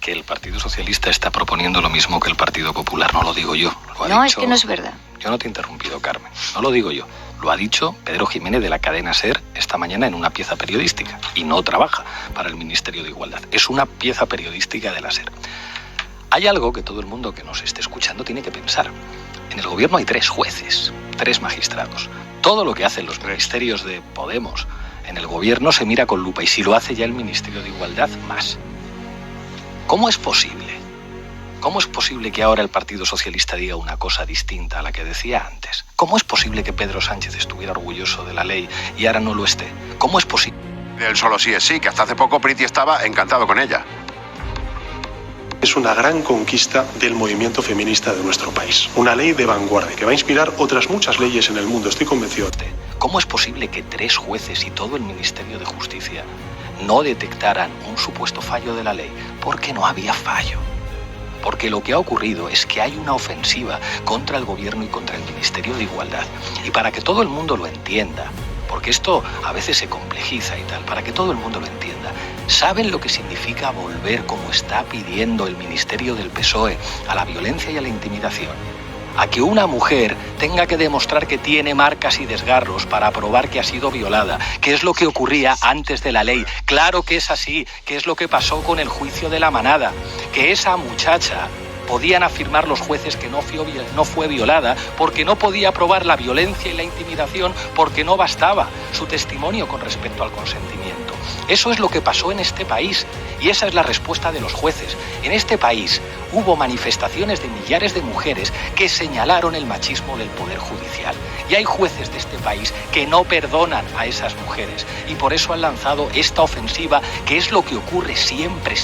que el Partido Socialista está proponiendo lo mismo que el Partido Popular. No lo digo yo. No, es que no es verdad. Yo no te he interrumpido, Carmen. No lo digo yo. Lo ha dicho Pedro Jiménez de la cadena SER esta mañana en una pieza periodística. Y no trabaja para el Ministerio de Igualdad. Es una pieza periodística de la SER. Hay algo que todo el mundo que nos esté escuchando tiene que pensar. En el gobierno hay 3 jueces, 3 magistrados. Todo lo que hacen los ministerios de Podemos en el gobierno se mira con lupa. Y si lo hace ya el Ministerio de Igualdad, más. ¿Cómo es posible? ¿Cómo es posible que ahora el Partido Socialista diga una cosa distinta a la que decía antes? ¿Cómo es posible que Pedro Sánchez estuviera orgulloso de la ley y ahora no lo esté? ¿Cómo es posible? El solo sí es sí, que hasta hace poco Priti estaba encantado con ella. Es una gran conquista del movimiento feminista de nuestro país. Una ley de vanguardia que va a inspirar otras muchas leyes en el mundo, estoy convencido. ¿Cómo es posible que 3 jueces y todo el Ministerio de Justicia no detectaran un supuesto fallo de la ley? Porque no había fallo. Porque lo que ha ocurrido es que hay una ofensiva contra el gobierno y contra el Ministerio de Igualdad. Y para que todo el mundo lo entienda, porque esto a veces se complejiza y tal, para que todo el mundo lo entienda, ¿saben lo que significa volver, como está pidiendo el Ministerio del PSOE, a la violencia y a la intimidación? A que una mujer tenga que demostrar que tiene marcas y desgarros para probar que ha sido violada, que es lo que ocurría antes de la ley. Claro que es así, que es lo que pasó con el juicio de la Manada, que esa muchacha podían afirmar los jueces que no fue violada porque no podía probar la violencia y la intimidación porque no bastaba su testimonio con respecto al consentimiento. Eso es lo que pasó en este país y esa es la respuesta de los jueces. En este país hubo manifestaciones de millares de mujeres que señalaron el machismo del Poder Judicial y hay jueces de este país que no perdonan a esas mujeres y por eso han lanzado esta ofensiva, que es lo que ocurre siempre,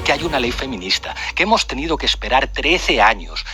que hay una ley feminista, que hemos tenido que esperar 13 años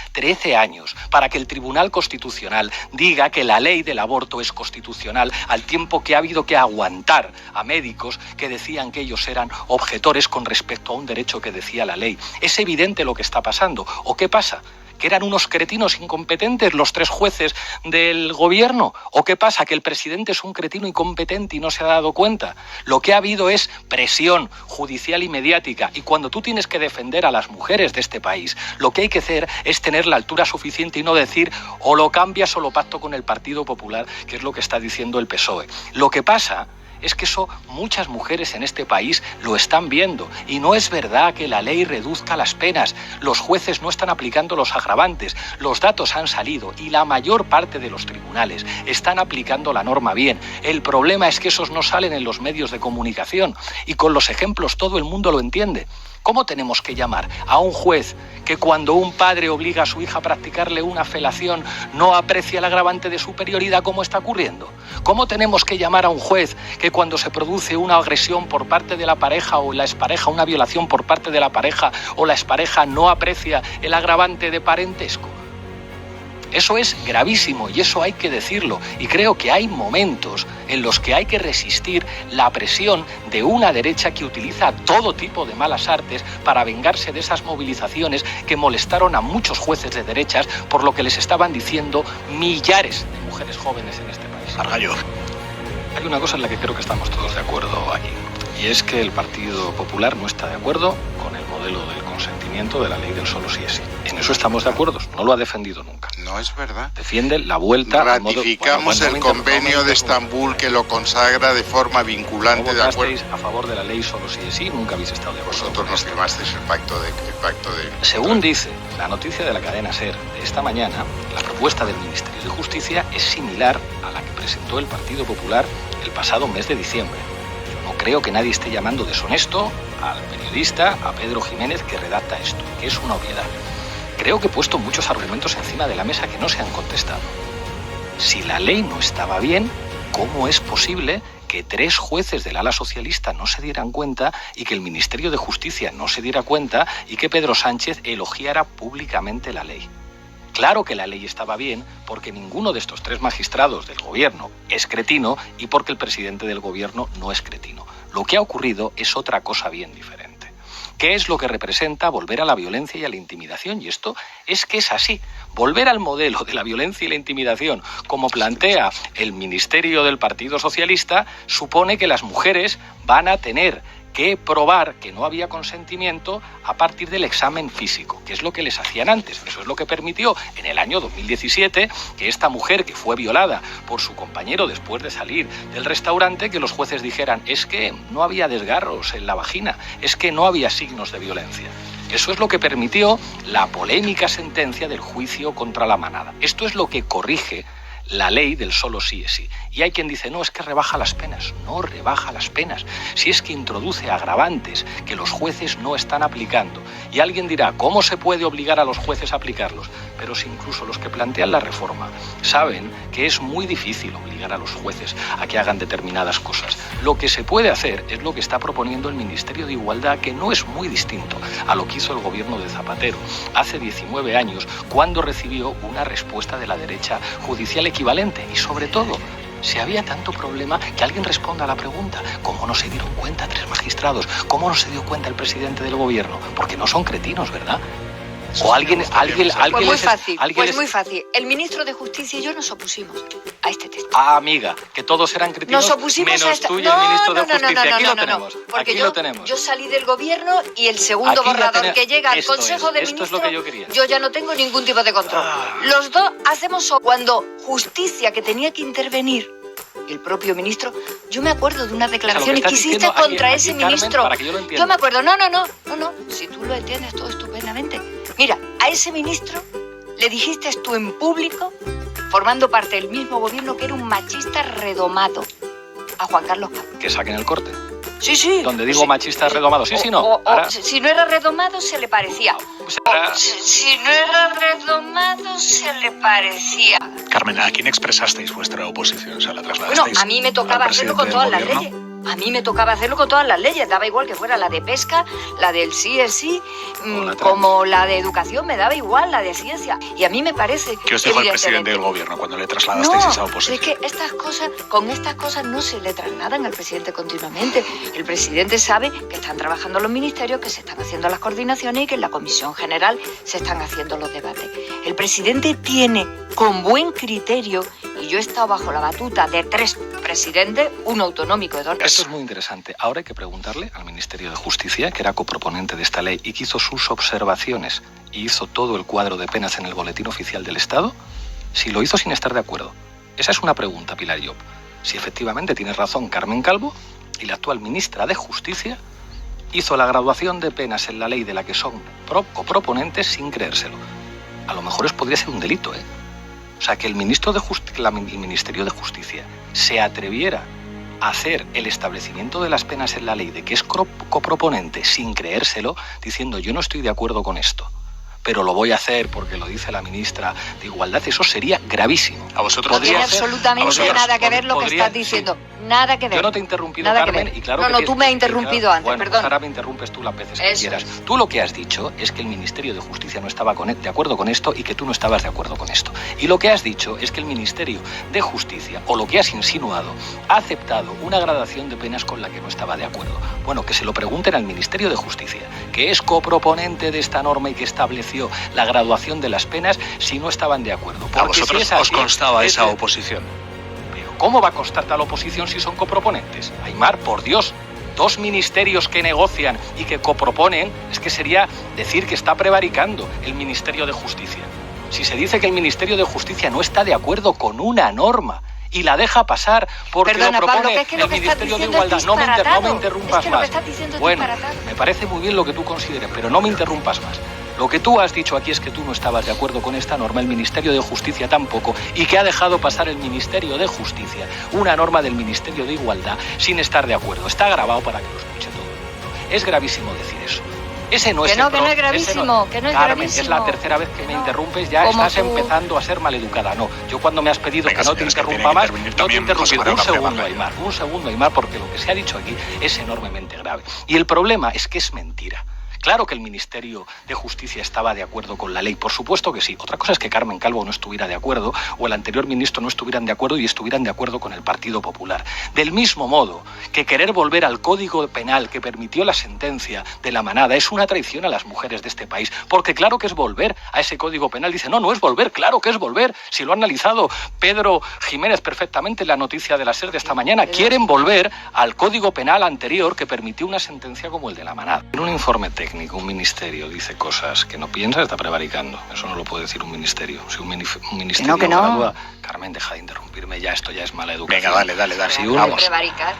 para que el Tribunal Constitucional diga que la ley del aborto es constitucional, al tiempo que ha habido que aguantar a médicos que decían que ellos eran objetores con respecto a un derecho que decía la ley. Es evidente lo que está pasando. ¿O qué pasa? ¿Que eran unos cretinos incompetentes los 3 jueces del gobierno? ¿O qué pasa? ¿Que el presidente es un cretino incompetente y no se ha dado cuenta? Lo que ha habido es presión judicial y mediática. Y cuando tú tienes que defender a las mujeres de este país, lo que hay que hacer es tener la altura suficiente y no decir o lo cambias o lo pacto con el Partido Popular, que es lo que está diciendo el PSOE. Lo que pasa es que eso muchas mujeres en este país lo están viendo y no es verdad que la ley reduzca las penas. Los jueces no están aplicando los agravantes, los datos han salido y la mayor parte de los tribunales están aplicando la norma bien. El problema es que esos no salen en los medios de comunicación y con los ejemplos todo el mundo lo entiende. ¿Cómo tenemos que llamar a un juez que cuando un padre obliga a su hija a practicarle una felación no aprecia el agravante de superioridad como está ocurriendo? ¿Cómo tenemos que llamar a un juez que cuando se produce una agresión por parte de la pareja o la expareja, una violación por parte de la pareja o la expareja no aprecia el agravante de parentesco? Eso es gravísimo y eso hay que decirlo. Y creo que hay momentos en los que hay que resistir la presión de una derecha que utiliza todo tipo de malas artes para vengarse de esas movilizaciones que molestaron a muchos jueces de derechas por lo que les estaban diciendo millares de mujeres jóvenes en este país. Argallo. Hay una cosa en la que creo que estamos todos de acuerdo aquí, y es que el Partido Popular no está de acuerdo con el modelo del consentimiento de la ley del solo sí es sí. En eso estamos de acuerdo, no lo ha defendido nunca. No es verdad. Defiende la vuelta... Ratificamos el convenio de Estambul que lo consagra de forma vinculante, de acuerdo. ¿Votasteis a favor de la ley solo sí es sí? Nunca habéis estado de acuerdo. Vosotros no firmasteis el pacto de... Según dice la noticia de la cadena SER de esta mañana, la propuesta del Ministerio de Justicia es similar a la que presentó el Partido Popular el pasado mes de diciembre. Yo no creo que nadie esté llamando deshonesto al periodista, a Pedro Jiménez, que redacta esto, que es una obviedad. Creo que he puesto muchos argumentos encima de la mesa que no se han contestado. Si la ley no estaba bien, ¿cómo es posible que 3 jueces del ala socialista no se dieran cuenta y que el Ministerio de Justicia no se diera cuenta y que Pedro Sánchez elogiara públicamente la ley? Claro que la ley estaba bien porque ninguno de estos 3 magistrados del gobierno es cretino y porque el presidente del gobierno no es cretino. Lo que ha ocurrido es otra cosa bien diferente. ¿Qué es lo que representa volver a la violencia y a la intimidación? Y esto es que es así. Volver al modelo de la violencia y la intimidación, como plantea el Ministerio del Partido Socialista, supone que las mujeres van a tener que probar que no había consentimiento a partir del examen físico, que es lo que les hacían antes. Eso es lo que permitió en el año 2017 que esta mujer que fue violada por su compañero después de salir del restaurante, que los jueces dijeran, es que no había desgarros en la vagina, es que no había signos de violencia. Eso es lo que permitió la polémica sentencia del juicio contra la manada. Esto es lo que corrige la ley del solo sí es sí. Y hay quien dice, no, es que rebaja las penas. No rebaja las penas. Si es que introduce agravantes que los jueces no están aplicando. Y alguien dirá, ¿cómo se puede obligar a los jueces a aplicarlos? Pero si incluso los que plantean la reforma saben que es muy difícil obligar a los jueces a que hagan determinadas cosas. Lo que se puede hacer es lo que está proponiendo el Ministerio de Igualdad, que no es muy distinto a lo que hizo el gobierno de Zapatero hace 19 años, cuando recibió una respuesta de la derecha judicial equivalente. Y sobre todo, si había tanto problema, que alguien responda a la pregunta, ¿cómo no se dieron cuenta 3 magistrados? ¿Cómo no se dio cuenta el presidente del gobierno? Porque no son cretinos, ¿verdad? O alguien Pues muy fácil. El ministro de Justicia y yo nos opusimos a este texto. Ah, amiga, que todos eran cretinos nos opusimos menos a esta... tú y el ministro de Justicia. Aquí lo tenemos. Porque aquí lo tenemos. Yo salí del gobierno y el segundo borrador que llega al Consejo de Ministros, es lo que yo quería. Yo ya no tengo ningún tipo de control. Los dos hacemos cuando Justicia, que tenía que intervenir, el propio ministro, yo me acuerdo de unas declaraciones que hiciste contra ese ministro. Para que yo lo entienda. Yo me acuerdo, no, si tú lo entiendes todo estupendamente. Mira, a ese ministro le dijiste tú en público, formando parte del mismo gobierno, que era un machista redomado, a Juan Carlos Campo. Que saquen el corte. Sí. Donde digo machista redomado, no. Si no era redomado, se le parecía. Si no era redomado, se le parecía. Carmen, ¿a quién expresasteis vuestra oposición? ¿Se la trasladasteis? Bueno, a mí me tocaba hacerlo con todas las leyes. A mí me tocaba hacerlo con todas las leyes. Daba igual que fuera la de pesca, la del sí es sí, como la de educación, me daba igual, la de ciencia. Y a mí me parece... ¿Qué os dijo el presidente del gobierno cuando le trasladasteis esa oposición? Es que con estas cosas no se le trasladan al presidente continuamente. El presidente sabe que están trabajando los ministerios, que se están haciendo las coordinaciones y que en la Comisión General se están haciendo los debates. El presidente tiene, con buen criterio, y yo he estado bajo la batuta de 3 presidentes, uno autonómico y 2... Esto es muy interesante. Ahora hay que preguntarle al Ministerio de Justicia, que era coproponente de esta ley y que hizo sus observaciones y hizo todo el cuadro de penas en el Boletín Oficial del Estado, si lo hizo sin estar de acuerdo. Esa es una pregunta, Pilar Llop. Si efectivamente tiene razón Carmen Calvo y la actual ministra de Justicia hizo la graduación de penas en la ley de la que son coproponentes sin creérselo. A lo mejor podría ser un delito, ¿eh? O sea, que el Ministerio de Justicia se atreviera a hacer el establecimiento de las penas en la ley de que es coproponente sin creérselo, diciendo yo no estoy de acuerdo con esto, pero lo voy a hacer porque lo dice la ministra de Igualdad, eso sería gravísimo. ¿A vosotros no tiene absolutamente nada que ver lo que estás diciendo? Sí. Nada que ver. Yo no te he interrumpido, Carmen, y claro tú me has interrumpido antes, bueno, perdón. Pues ahora me interrumpes tú las veces que quieras. Tú lo que has dicho es que el Ministerio de Justicia no estaba de acuerdo con esto y que tú no estabas de acuerdo con esto. Y lo que has dicho es que el Ministerio de Justicia, o lo que has insinuado, ha aceptado una gradación de penas con la que no estaba de acuerdo. Bueno, que se lo pregunten al Ministerio de Justicia, que es coproponente de esta norma y que estableció la graduación de las penas, si no estaban de acuerdo. Porque ¿a vosotros si os constaba esa oposición? ¿Cómo va a constar tal oposición si son coproponentes? Aimar, por Dios, 2 ministerios que negocian y que coproponen, es que sería decir que está prevaricando el Ministerio de Justicia. Si se dice que el Ministerio de Justicia no está de acuerdo con una norma y la deja pasar porque lo propone Pablo, que es que el Ministerio de Igualdad, no me interrumpas más. Bueno, me parece muy bien lo que tú consideres, pero no me interrumpas más. Lo que tú has dicho aquí es que tú no estabas de acuerdo con esta norma, el Ministerio de Justicia tampoco, y que ha dejado pasar el Ministerio de Justicia una norma del Ministerio de Igualdad sin estar de acuerdo. Está grabado para que lo escuche todo el mundo. Es gravísimo decir eso. Ese no es que no es gravísimo, que no es Carmen, gravísimo. es la tercera vez que me interrumpes, ya estás empezando a ser maleducada. No, yo cuando me has pedido que no te interrumpa más, no te interrumpí. Un segundo, Aimar, porque lo que se ha dicho aquí es enormemente grave. Y el problema es que es mentira Claro que el Ministerio de Justicia estaba de acuerdo con la ley, por supuesto que sí. Otra cosa es que Carmen Calvo no estuviera de acuerdo o el anterior ministro no estuvieran de acuerdo y estuvieran de acuerdo con el Partido Popular. Del mismo modo que querer volver al Código Penal que permitió la sentencia de la manada es una traición a las mujeres de este país, porque claro que es volver a ese Código Penal. Dice, no es volver, claro que es volver. Si lo ha analizado Pedro Jiménez perfectamente en la noticia de la SER de esta mañana, quieren volver al Código Penal anterior que permitió una sentencia como el de la manada. En un informe técnico, un ministerio dice cosas que no piensa, está prevaricando. Eso no lo puede decir un ministerio. Si un ministerio gradúa... Carmen, deja de interrumpirme ya, esto ya es mala educación. Venga, dale. Si vamos. Prevaricar.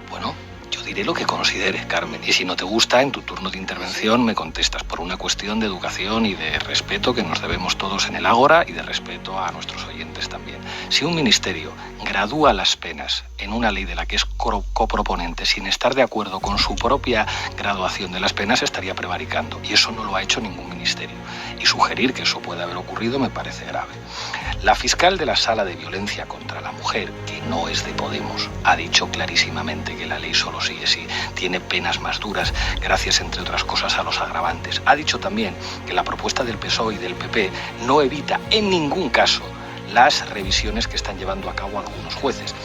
Bueno, yo diré lo que considere, Carmen. Y si no te gusta, en tu turno de intervención me contestas por una cuestión de educación y de respeto que nos debemos todos en el Ágora y de respeto a nuestros oyentes también. Si un ministerio gradúa las penas en una ley de la que es coproponente sin estar de acuerdo con su propia graduación de las penas, estaría prevaricando. Y eso no lo ha hecho ningún ministerio. Y sugerir que eso pueda haber ocurrido me parece grave. La fiscal de la Sala de Violencia contra la Mujer, que no es de Podemos, ha dicho clarísimamente que la ley solo sigue si tiene penas más duras, gracias, entre otras cosas, a los agravantes. Ha dicho también que la propuesta del PSOE y del PP no evita en ningún caso las revisiones que están llevando a cabo algunos jueces.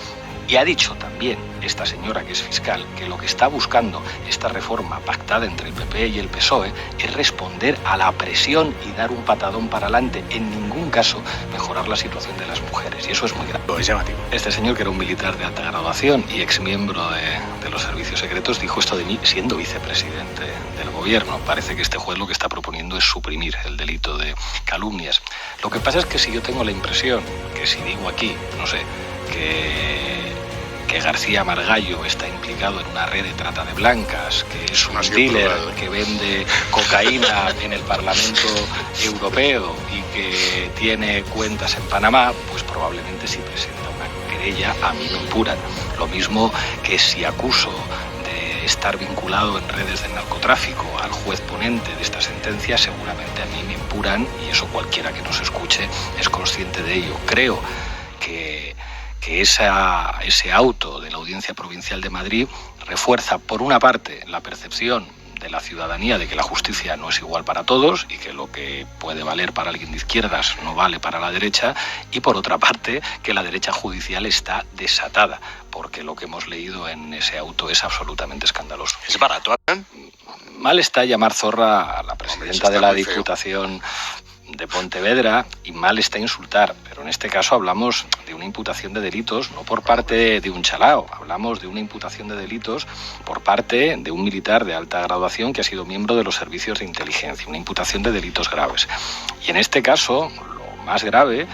Y ha dicho también esta señora, que es fiscal, que lo que está buscando esta reforma pactada entre el PP y el PSOE es responder a la presión y dar un patadón para adelante, en ningún caso mejorar la situación de las mujeres. Y eso es muy grave. Es llamativo. Este señor, que era un militar de alta graduación y exmiembro de los servicios secretos, dijo esto de mí siendo vicepresidente del gobierno. Parece que este juez lo que está proponiendo es suprimir el delito de calumnias. Lo que pasa es que si yo tengo la impresión que si digo aquí, no sé, que García Margallo está implicado en una red de trata de blancas, que es un dealer que vende cocaína en el Parlamento Europeo y que tiene cuentas en Panamá, pues probablemente si presenta una querella a mí me impuran. Lo mismo que si acuso de estar vinculado en redes de narcotráfico al juez ponente de esta sentencia, seguramente a mí me impuran, y eso cualquiera que nos escuche es consciente de ello. Creo que ese auto de la Audiencia Provincial de Madrid refuerza, por una parte, la percepción de la ciudadanía de que la justicia no es igual para todos y que lo que puede valer para alguien de izquierdas no vale para la derecha, y por otra parte, que la derecha judicial está desatada, porque lo que hemos leído en ese auto es absolutamente escandaloso. ¿Es barato? Mal está llamar zorra a la presidenta de la Diputación de Pontevedra, y mal está insultar, pero en este caso hablamos de una imputación de delitos no por parte de un chalao, hablamos de una imputación de delitos por parte de un militar de alta graduación que ha sido miembro de los servicios de inteligencia, una imputación de delitos graves. Y en este caso, lo más grave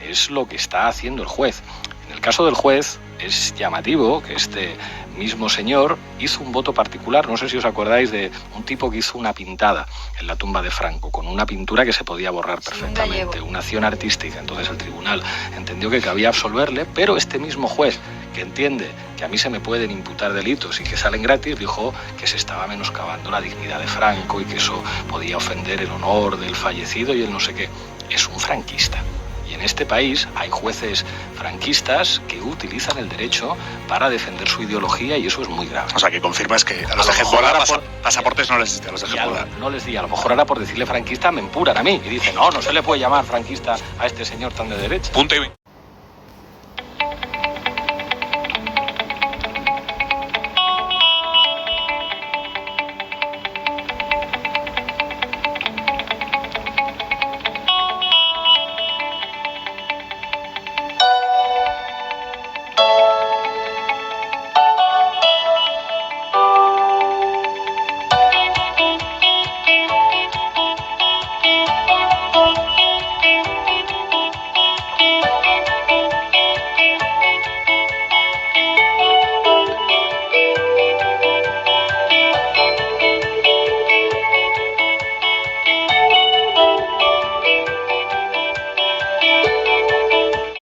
es lo que está haciendo el juez. En el caso del juez es llamativo que este mismo señor hizo un voto particular. No sé si os acordáis de un tipo que hizo una pintada en la tumba de Franco, con una pintura que se podía borrar perfectamente, una acción artística. Entonces el tribunal entendió que cabía absolverle, pero este mismo juez, que entiende que a mí se me pueden imputar delitos y que salen gratis, dijo que se estaba menoscabando la dignidad de Franco y que eso podía ofender el honor del fallecido y el no sé qué. Es un franquista. En este país hay jueces franquistas que utilizan el derecho para defender su ideología, y eso es muy grave. O sea, que confirmas que a los de Hezbollah pasaportes no les diste a los de Hezbollah. No les di, a lo mejor ahora por decirle franquista me empuran a mí y dicen, no se le puede llamar franquista a este señor tan de derecha. Punto y